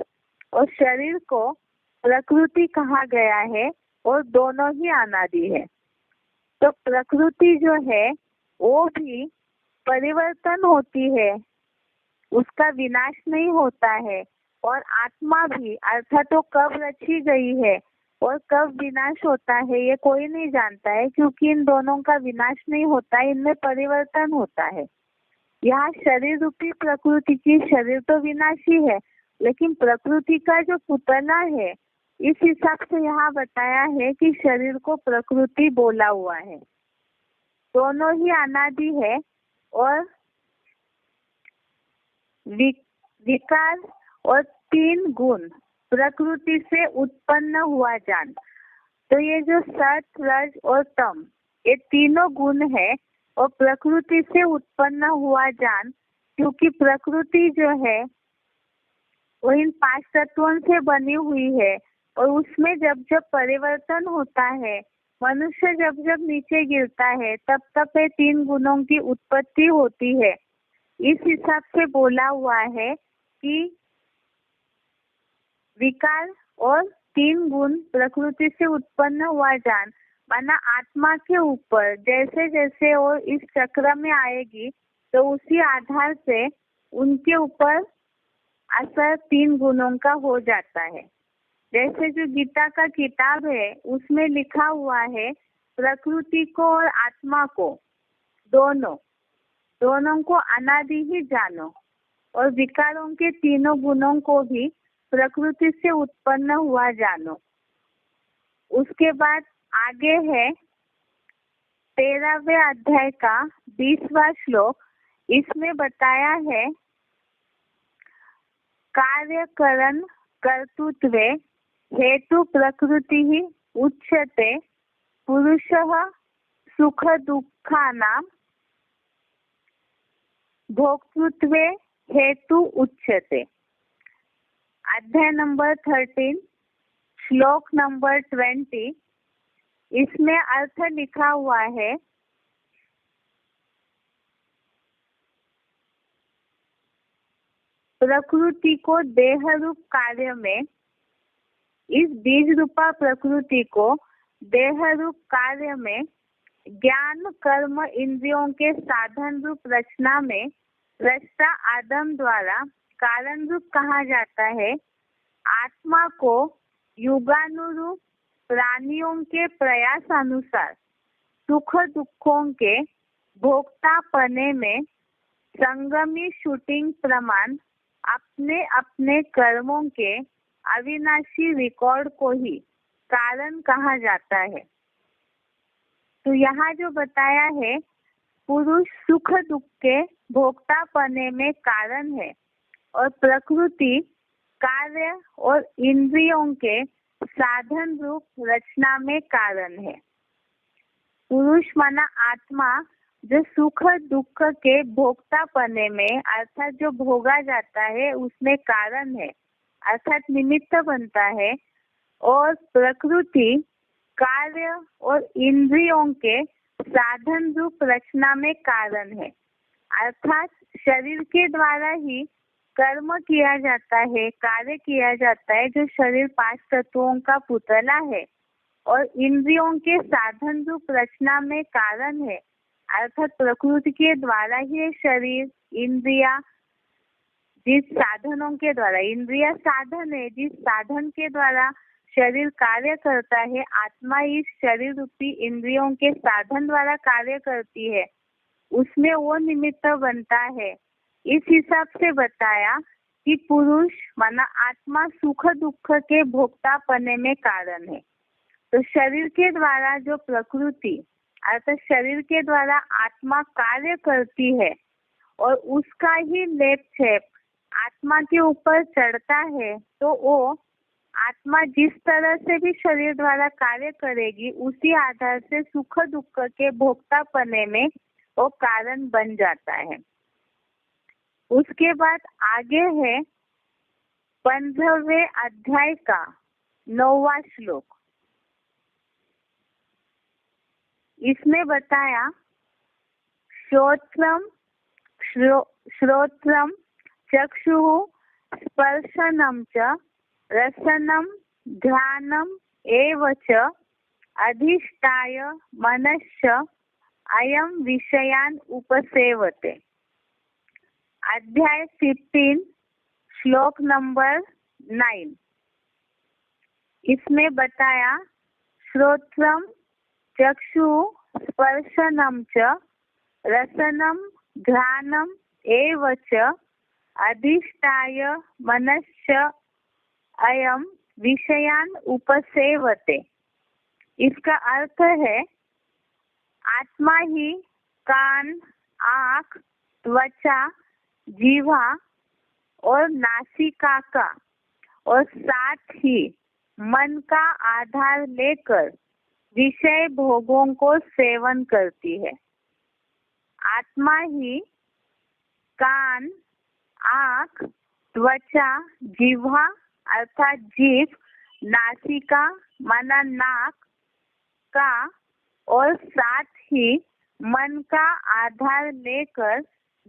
A: और शरीर को प्रकृति कहा गया है और दोनों ही अनादि है। तो प्रकृति जो है वो भी परिवर्तन होती है, उसका विनाश नहीं होता है, और आत्मा भी, अर्थात तो कब रची गई है और कब विनाश होता है ये कोई नहीं जानता है, क्योंकि इन दोनों का विनाश नहीं होता, इनमें परिवर्तन होता है। यहाँ शरीर रूपी प्रकृति की, शरीर तो विनाशी है, लेकिन प्रकृति का जो पुतला है, इस हिसाब से यहाँ बताया है कि शरीर को प्रकृति बोला हुआ है। दोनों ही अनादि है और विकार और 3 गुण प्रकृति से उत्पन्न हुआ जान। तो ये जो सत, रज और तम, ये तीनों गुण है और प्रकृति से उत्पन्न हुआ जान, क्योंकि प्रकृति जो है वो इन 5 तत्वों से बनी हुई है, और उसमें जब जब परिवर्तन होता है, मनुष्य जब जब नीचे गिरता है, तब तब ये 3 गुणों की उत्पत्ति होती है। इस हिसाब से बोला हुआ है कि विकार और 3 गुण प्रकृति से उत्पन्न हुआ जान, माना आत्मा के ऊपर जैसे जैसे वो इस चक्र में आएगी, तो उसी आधार से उनके ऊपर असर 3 गुणों का हो जाता है। जैसे जो गीता का किताब है उसमें लिखा हुआ है, प्रकृति को और आत्मा को दोनों को अनादि ही जानो, और विकारों के 3 गुणों को भी प्रकृति से उत्पन्न हुआ जानो। उसके बाद आगे है 13वें अध्याय का 20वां श्लोक। इसमें बताया है कार्यकरण कर्तृत्वे हेतु प्रकृति उच्यते पुरुषः सुख दुःखानां भोक्तृत्वे हेतु उच्यते। अध्याय नंबर 13 श्लोक नंबर 20, इसमें अर्थ लिखा हुआ है, प्रकृति को देह रूप कार्य में, इस बीज रूपा प्रकृति को देह रूप कार्य में, ज्ञान कर्म इंद्रियों के साधन रूप रचना में रचता आदम द्वारा कारण रूप कहा जाता है। आत्मा को युगानुरूप प्राणियों के प्रयास अनुसार सुख दुखों के भोक्ता पने में संगमी शूटिंग प्रमाण अपने अपने कर्मों के अविनाशी रिकॉर्ड को ही कारण कहा जाता है। तो यहाँ जो बताया है, पुरुष सुख दुख के भोक्ता पने में कारण है और प्रकृति कार्य और इंद्रियों के साधन रूप रचना में कारण है। पुरुष माना आत्मा जो सुख दुख के भोक्ता पने में अर्थात जो भोगा जाता है उसमें कारण है अर्थात निमित्त बनता है, और प्रकृति कार्य और इंद्रियों के साधन रूप रचना में कारण है अर्थात शरीर के द्वारा ही कर्म किया जाता है, कार्य किया जाता है, जो शरीर 5 तत्वों का पुतला है, और इंद्रियों के साधन रूप रचना में कारण है अर्थात प्रकृति के द्वारा ही शरीर इंद्रिया, जिस साधनों के द्वारा, इंद्रिया साधन है, जिस साधन के द्वारा शरीर कार्य करता है, आत्मा इस शरीर रूपी इंद्रियों के साधन द्वारा कार्य करती है, उसमें वो निमित्त बनता है। इस हिसाब से बताया कि पुरुष माना आत्मा सुख दुख के भोक्ता पने में कारण है। तो शरीर के द्वारा जो प्रकृति अर्थात शरीर के द्वारा आत्मा कार्य करती है और उसका ही लेप छेप आत्मा के ऊपर चढ़ता है, तो वो आत्मा जिस तरह से भी शरीर द्वारा कार्य करेगी उसी आधार से सुख दुख के भोक्ता पने में वो कारण बन जाता है। उसके बाद आगे है 15वें अध्याय का 9वां श्लोक। इसमें बताया श्रोत्रम चक्षुः स्पर्शनम च रसनम घ्राणम एव च अधिष्ठाय मनश्च अयम विषयान उपसेवते। अध्याय 15 श्लोक नंबर 9। इसमें बताया श्रोत्रम चक्षु स्पर्शनम च रसनम घ्राणम एव च अधिष्ठाय मनश्च अयम विषयान उपसेवते। इसका अर्थ है आत्मा ही कान, आँख, त्वचा, जीवा और नासिका का और साथ ही मन का आधार लेकर विषय भोगों को सेवन करती है। आत्मा ही कान, आँख, त्वचा, जीवा अर्थात जीभ, नासिका माना नाक का और साथ ही मन का आधार लेकर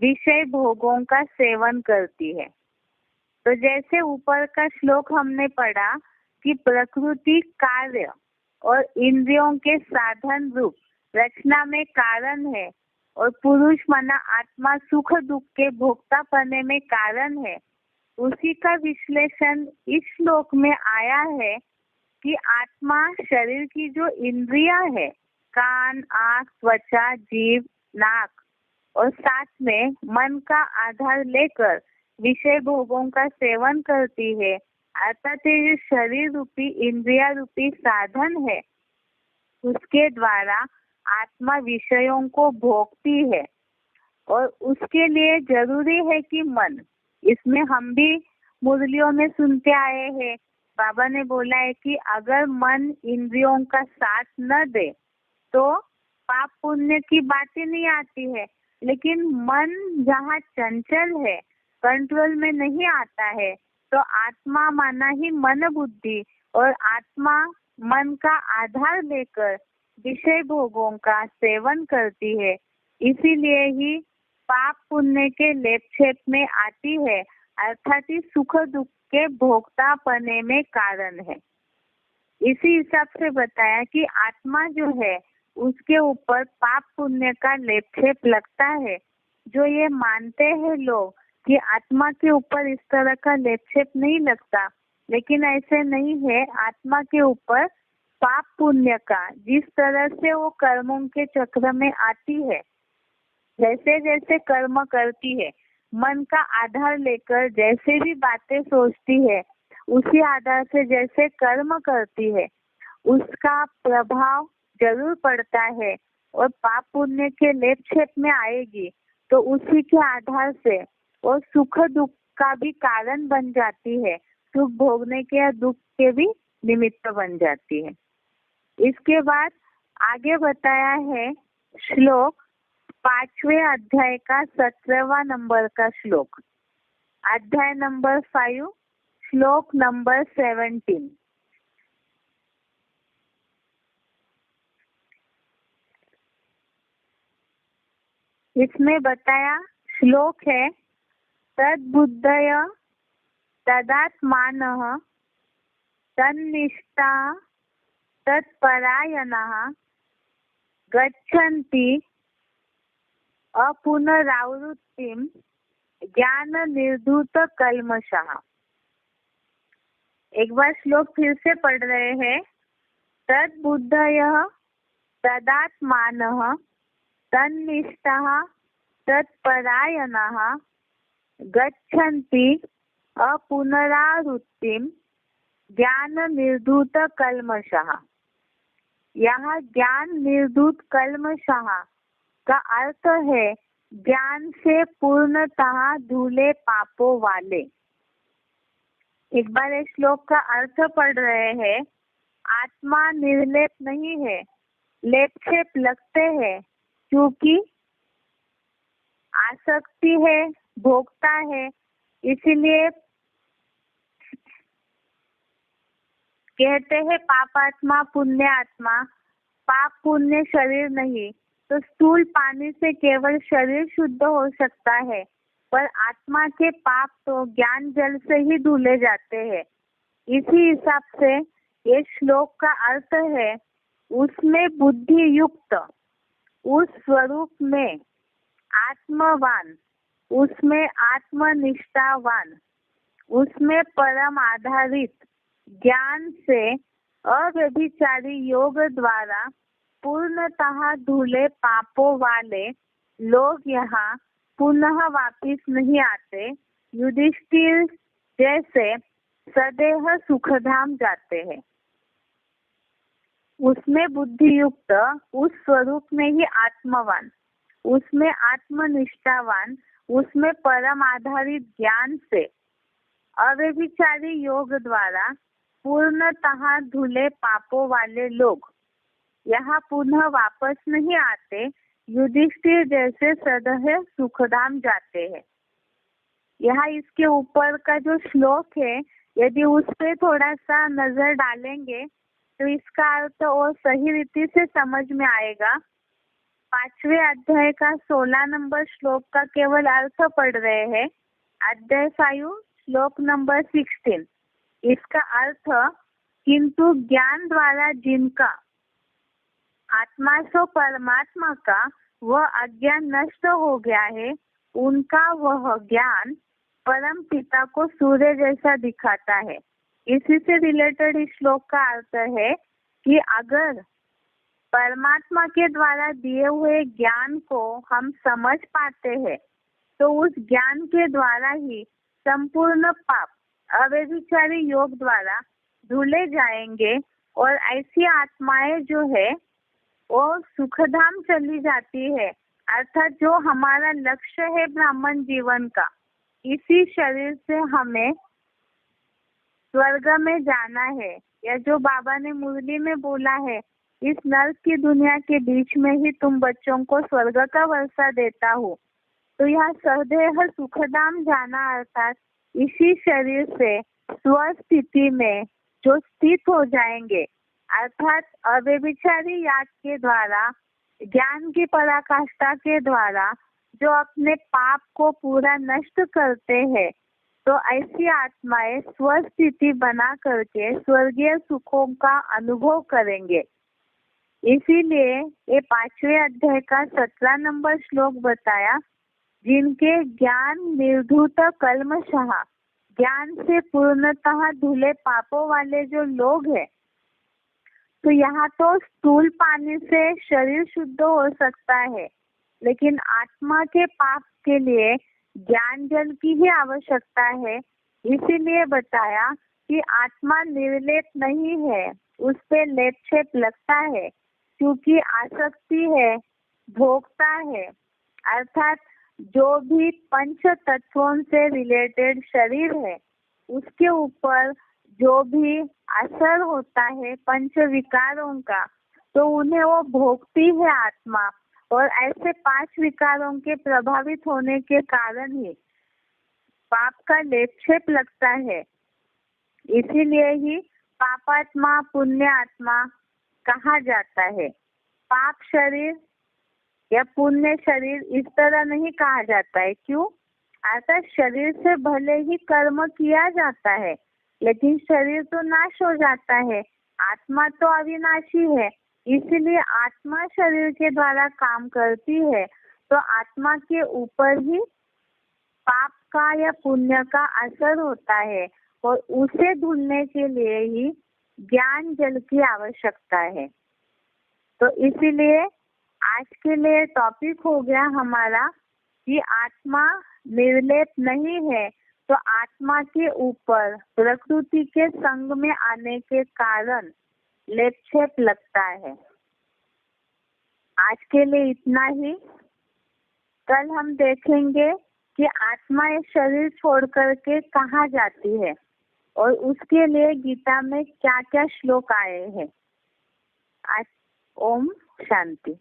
A: विषय भोगों का सेवन करती है। तो जैसे ऊपर का श्लोक हमने पढ़ा कि प्रकृति कार्य और इंद्रियों के साधन रूप रचना में कारण है और पुरुष माना आत्मा सुख दुख के भोक्ता पने में कारण है, उसी का विश्लेषण इस श्लोक में आया है कि आत्मा शरीर की जो इंद्रिया है, कान, आँख, त्वचा, जीभ, नाक और साथ में मन का आधार लेकर विषय भोगों का सेवन करती है, अर्थात ये शरीर रूपी इंद्रिया रूपी साधन है, उसके द्वारा आत्मा विषयों को भोगती है और उसके लिए जरूरी है कि मन, इसमें हम भी मुरलियों में सुनते आए हैं बाबा ने बोला है कि अगर मन इंद्रियों का साथ न दे तो पाप पुण्य की बातें नहीं आती है, लेकिन मन जहाँ चंचल है, कंट्रोल में नहीं आता है, तो आत्मा माना ही मन बुद्धि, और आत्मा मन का आधार लेकर विषय भोगों का सेवन करती है, इसीलिए ही पाप पुण्य के लेप छेप में आती है, अर्थात ही सुख दुख के भोक्ता पने में कारण है। इसी हिसाब से बताया कि आत्मा जो है उसके ऊपर पाप पुण्य का लेप छेप लगता है। जो ये मानते हैं लोग कि आत्मा के ऊपर इस तरह का लेप छेप नहीं लगता, लेकिन ऐसे नहीं है। आत्मा के ऊपर पाप पुण्य का जिस तरह से वो कर्मों के चक्र में आती है, जैसे जैसे कर्म करती है, मन का आधार लेकर जैसे भी बातें सोचती है, उसी आधार से जैसे कर्म करती है, उसका प्रभाव जरूर पड़ता है और पाप पुण्य के लेप छेप में आएगी तो उसी के आधार से वो सुख दुख का भी कारण बन जाती है, सुख भोगने के या दुख के भी निमित्त बन जाती है। इसके बाद आगे बताया है श्लोक 5वें अध्याय का 17वां नंबर का श्लोक, अध्याय नंबर 5, श्लोक नंबर 17। इसमें बताया श्लोक है, तद्बुद्धय तदात्मानः तन्निष्ठा तत्परायणाः गच्छन्ति अपुनरावृत्तिं ज्ञान निर्धूत कल्मषः। एक बार श्लोक फिर से पढ़ रहे हैं। तद्बुद्धयः तदात्मानः तन्निष्ठाः तत्परायणाः गच्छन्ति अपुनरावृत्तिं ज्ञान निर्धूत कल्मषः। यहाँ ज्ञान निर्धूत कल्मषः का अर्थ है ज्ञान से पूर्णतः धुले पापों वाले। एक बार इस श्लोक का अर्थ पढ़ रहे हैं। आत्मा निर्लेप नहीं है, लेप छेप लगते हैं, क्योंकि आसक्ति है, भोगता है, इसीलिए कहते हैं पापात्मा पुण्य आत्मा। पाप पुण्य शरीर नहीं, तो स्थूल पानी से केवल शरीर शुद्ध हो सकता है, पर आत्मा के पाप तो ज्ञान जल से ही धुले जाते हैं। इसी हिसाब से ये श्लोक का अर्थ है, उसमें बुद्धि युक्त, उस स्वरूप में आत्मवान, उसमें आत्मनिष्ठावान, उसमें परम आधारित ज्ञान से अव्यभिचारी योग द्वारा पूर्णतः धुले पापों वाले लोग यहाँ पुनः वापिस नहीं आते। युधिष्ठिर जैसे सदैव सुखधाम जाते हैं। उसमें बुद्धि युक्त, उस स्वरूप में ही आत्मवान, उसमें आत्मनिष्ठावान, उसमें परम आधारित ज्ञान से अव्यभिचारी योग द्वारा पूर्णतः धुले पापों वाले लोग यहाँ पुनः वापस नहीं आते। युधिष्ठिर जैसे सदैव सुखधाम जाते हैं। यहाँ इसके ऊपर का जो श्लोक है, यदि उस पे थोड़ा सा नजर डालेंगे तो इसका अर्थ और सही रीति से समझ में आएगा। 5वें अध्याय का 16 नंबर श्लोक का केवल अर्थ पढ़ रहे हैं। अध्याय 5 श्लोक नंबर 16। इसका अर्थ, किंतु ज्ञान द्वारा जिनका आत्मा सो परमात्मा का वह अज्ञान नष्ट हो गया है, उनका वह ज्ञान परम पिता को सूर्य जैसा दिखाता है। इसी से रिलेटेड इस श्लोक का अर्थ है कि अगर परमात्मा के द्वारा दिए हुए ज्ञान को हम समझ पाते हैं तो उस ज्ञान के द्वारा ही संपूर्ण पाप अव्यभिचारी योग द्वारा धुले जाएंगे और ऐसी आत्माएं जो है वो सुखधाम चली जाती है। अर्थात जो हमारा लक्ष्य है ब्राह्मण जीवन का, इसी शरीर से हमें स्वर्ग में जाना है, या जो बाबा ने मुरली में बोला है, इस नर्क की दुनिया के बीच में ही तुम बच्चों को स्वर्ग का वर्षा देता हूँ। तो यह सहदेह सुखधाम जाना अर्थात इसी शरीर से स्वस्थिति में जो स्थित हो जाएंगे, अर्थात अव्यभिचारी याग के द्वारा, ज्ञान की पराकाष्ठा के द्वारा जो अपने पाप को पूरा नष्ट करते हैं, तो ऐसी आत्माएं स्वस्थिति बना करके स्वर्गीय सुखों का अनुभव करेंगे। इसीलिए ये 5वें अध्याय का 17 नंबर श्लोक बताया, जिनके ज्ञान निर्धूत कल्मषः, ज्ञान से पूर्णतः धुले पापों वाले जो लोग हैं, तो यहाँ तो स्थूल पानी से शरीर शुद्ध हो सकता है, लेकिन आत्मा के पाप के लिए ज्ञान जल की ही आवश्यकता है। इसीलिए बताया कि आत्मा निर्लेप नहीं है, उस पे लेप छेप लगता है, क्योंकि आसक्ति है, भोगता है, अर्थात जो भी पंच तत्वों से रिलेटेड शरीर है, उसके ऊपर जो भी असर होता है पंच विकारों का, तो उन्हें वो भोगती है आत्मा। और ऐसे 5 विकारों के प्रभावित होने के कारण ही पाप का लेपछेप लगता है। इसीलिए ही पापात्मा पुण्य आत्मा कहा जाता है। पाप शरीर या पुण्य शरीर इस तरह नहीं कहा जाता है। क्यों? अर्थात शरीर से भले ही कर्म किया जाता है, लेकिन शरीर तो नाश हो जाता है, आत्मा तो अविनाशी है। इसलिए आत्मा शरीर के द्वारा काम करती है, तो आत्मा के ऊपर ही पाप का या पुण्य का असर होता है, और उसे धुलने के लिए ही ज्ञान जल की आवश्यकता है। तो इसीलिए आज के लिए टॉपिक हो गया हमारा कि आत्मा निर्लेप नहीं है, तो आत्मा के ऊपर प्रकृति के संग में आने के कारण लेपछेप लगता है। आज के लिए इतना ही। कल हम देखेंगे कि आत्मा ये शरीर छोड़ करके कहाँ जाती है, और उसके लिए गीता में क्या क्या श्लोक आए हैं। आज ओम शांति।